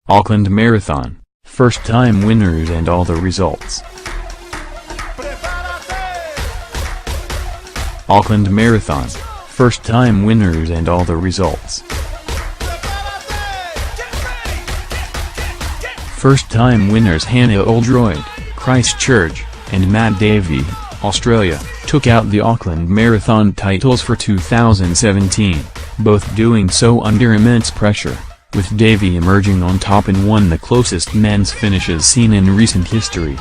Auckland Marathon, first-time winners and all the results. Auckland Marathon, first-time winners and all the results. First-time winners Hannah Oldroyd, Christchurch, and Matt Davey, Australia, took out the Auckland Marathon titles for 2017, both doing so under immense pressure, with Davey emerging on top and won the closest men's finishes seen in recent history.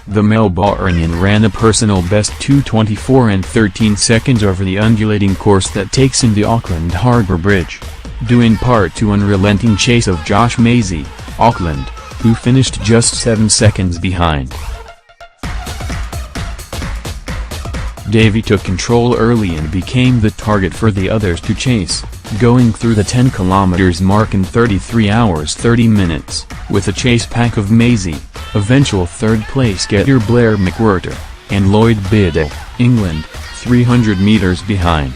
The Melbourneian ran a personal best 2:24 and 13 seconds over the undulating course that takes in the Auckland Harbour Bridge, due in part to unrelenting chase of Josh Maisie, Auckland, who finished just 7 seconds behind. Davey took control early and became the target for the others to chase, going through the 10 km mark in 33 hours 30 minutes, with a chase pack of Maisie, eventual third-place getter Blair McWhirter, and Lloyd Biddle, England, 300 meters behind.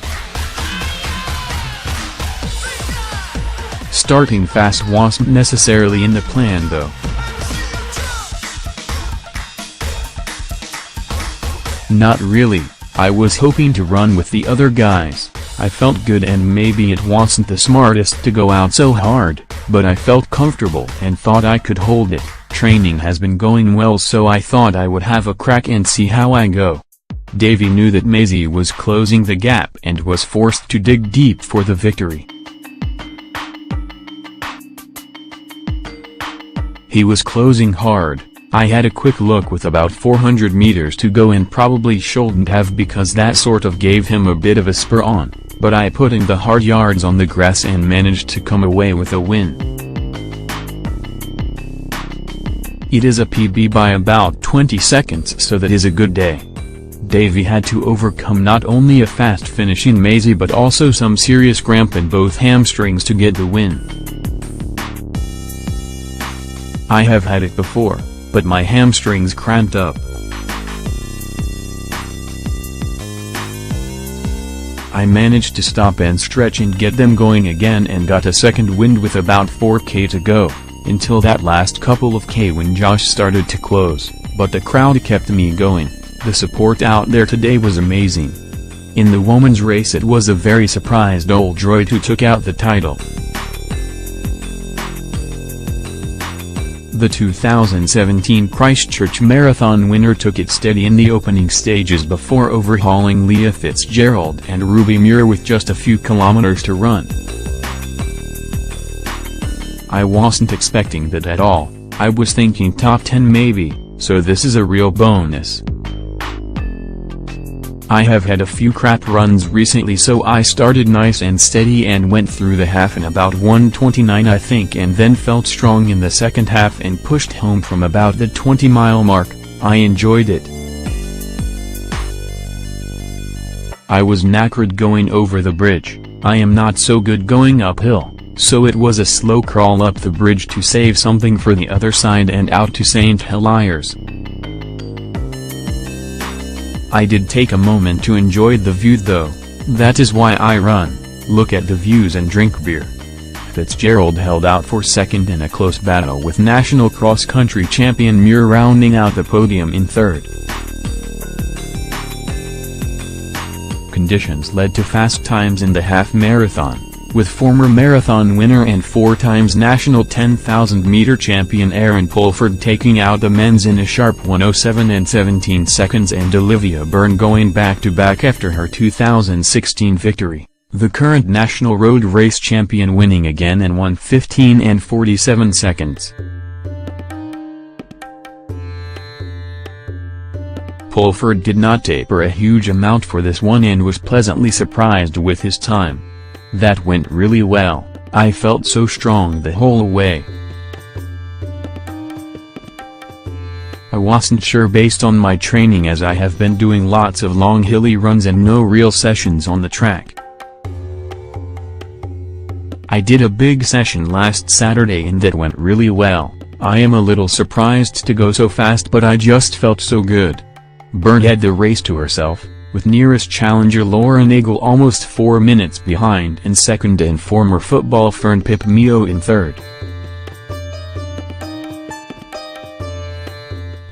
Starting fast wasn't necessarily in the plan though. Not really. I was hoping to run with the other guys. I felt good and maybe it wasn't the smartest to go out so hard, but I felt comfortable and thought I could hold it. Training has been going well, so I thought I would have a crack and see how I go. Davey knew that Maisie was closing the gap and was forced to dig deep for the victory. He was closing hard. I had a quick look with about 400 meters to go and probably shouldn't have because that sort of gave him a bit of a spur on, but I put in the hard yards on the grass and managed to come away with a win. It is a PB by about 20 seconds, so that is a good day. Davey had to overcome not only a fast finishing Maisie but also some serious cramp in both hamstrings to get the win. I have had it before, but my hamstrings cramped up. I managed to stop and stretch and get them going again and got a second wind with about 4K to go, until that last couple of K when Josh started to close, but the crowd kept me going. The support out there today was amazing. In the women's race it was a very surprised Oldroyd who took out the title. The 2017 Christchurch Marathon winner took it steady in the opening stages before overhauling Leah Fitzgerald and Ruby Muir with just a few kilometers to run. I wasn't expecting that at all. I was thinking top 10 maybe, so this is a real bonus. I have had a few crap runs recently, so I started nice and steady and went through the half in about 1:29 I think, and then felt strong in the second half and pushed home from about the 20-mile mark. I enjoyed it. I was knackered going over the bridge. I am not so good going uphill, so it was a slow crawl up the bridge to save something for the other side and out to St. Heliers. I did take a moment to enjoy the view though. That is why I run, look at the views and drink beer. Fitzgerald held out for second in a close battle with national cross-country champion Muir rounding out the podium in third. Conditions led to fast times in the half marathon, with former marathon winner and 4 times national 10,000-meter champion Aaron Pulford taking out the men's in a sharp 1:07 and 17 seconds and Olivia Byrne going back-to-back after her 2016 victory, the current national road race champion winning again in 1:15 and 47 seconds. Pulford did not taper a huge amount for this one and was pleasantly surprised with his time. That went really well. I felt so strong the whole way. I wasn't sure based on my training, as I have been doing lots of long hilly runs and no real sessions on the track. I did a big session last Saturday and that went really well. I am a little surprised to go so fast, but I just felt so good. Byrne had the race to herself, with nearest challenger Laura Nagel almost 4 minutes behind in second and former football fern Pip Mio in third.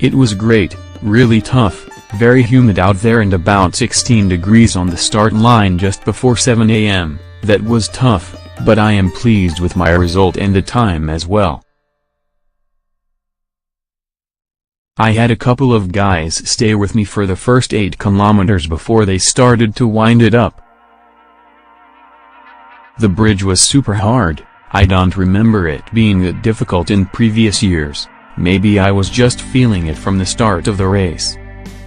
It was great, really tough, very humid out there and about 16 degrees on the start line just before 7 a.m, that was tough, but I am pleased with my result and the time as well. I had a couple of guys stay with me for the first 8 kilometers before they started to wind it up. The bridge was super hard. I don't remember it being that difficult in previous years. Maybe I was just feeling it from the start of the race.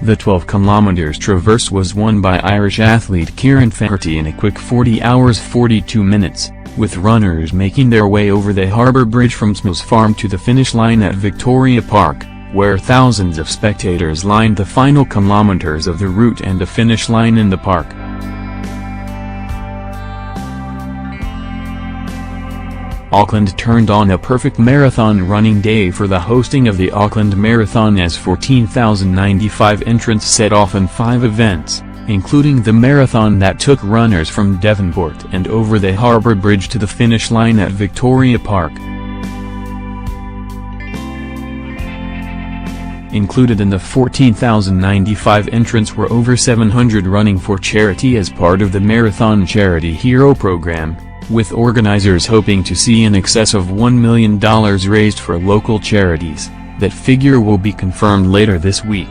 The 12 kilometers traverse was won by Irish athlete Kieran Faherty in a quick 40 hours 42 minutes, with runners making their way over the harbour bridge from Smith's Farm to the finish line at Victoria Park, where thousands of spectators lined the final kilometers of the route and the finish line in the park. Auckland turned on a perfect marathon running day for the hosting of the Auckland Marathon as 14,095 entrants set off in 5 events, including the marathon that took runners from Devonport and over the harbour bridge to the finish line at Victoria Park. Included in the 14,095 entrants were over 700 running for charity as part of the Marathon Charity Hero program, with organizers hoping to see in excess of $1 million raised for local charities. That figure will be confirmed later this week.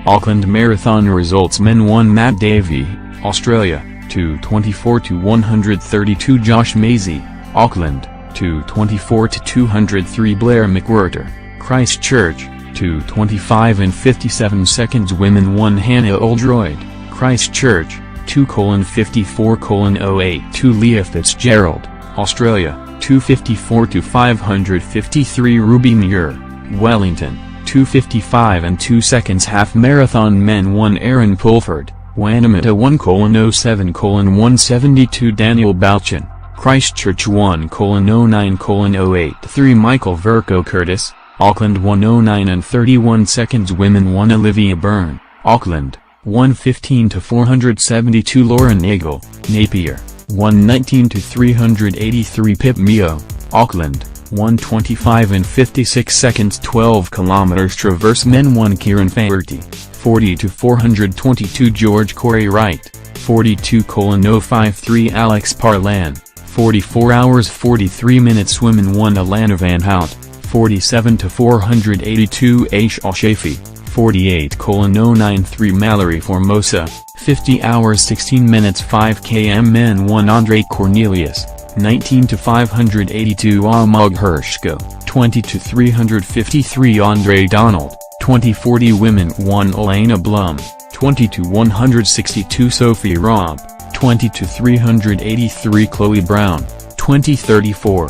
Auckland Marathon results: men 1 Matt Davey, Australia, 2:24-132 Josh Maisie, Auckland, 2:24-203 Blair McWhirter, Christchurch, 2:25 and 57 seconds women 1 Hannah Oldroyd, Christchurch, 2:54:08 Leah Fitzgerald, Australia, 2:54-553 Ruby Muir, Wellington, 2:55 and 2 seconds half marathon men 1 Aaron Pulford, Wanamata 1:07:172 Daniel Balchin, Christchurch 1:09:08 Michael Verco Curtis, Auckland 1:09 and 31 seconds women 1 Olivia Byrne, Auckland, 1:15-472 Laura Nagel, Napier, 1:19-383 Pip Mio, Auckland, 1:25 and 56 seconds 12 kilometers traverse men 1 Kieran Faherty, 40-422 George Corey Wright, 42:053 Alex Parlan, 44 hours 43 minutes women 1 Alana Van Hout, 47-482 Aisha Shafi, 48:093 Mallory Formosa, 50 hours 16 minutes 5 km men 1 Andre Cornelius, 19-582 Almog Hershko, 20-353 Andre Donald, 20-40 women 1 Elena Blum, 20-162 Sophie Robb, 20-383 Chloe Brown, 20-34.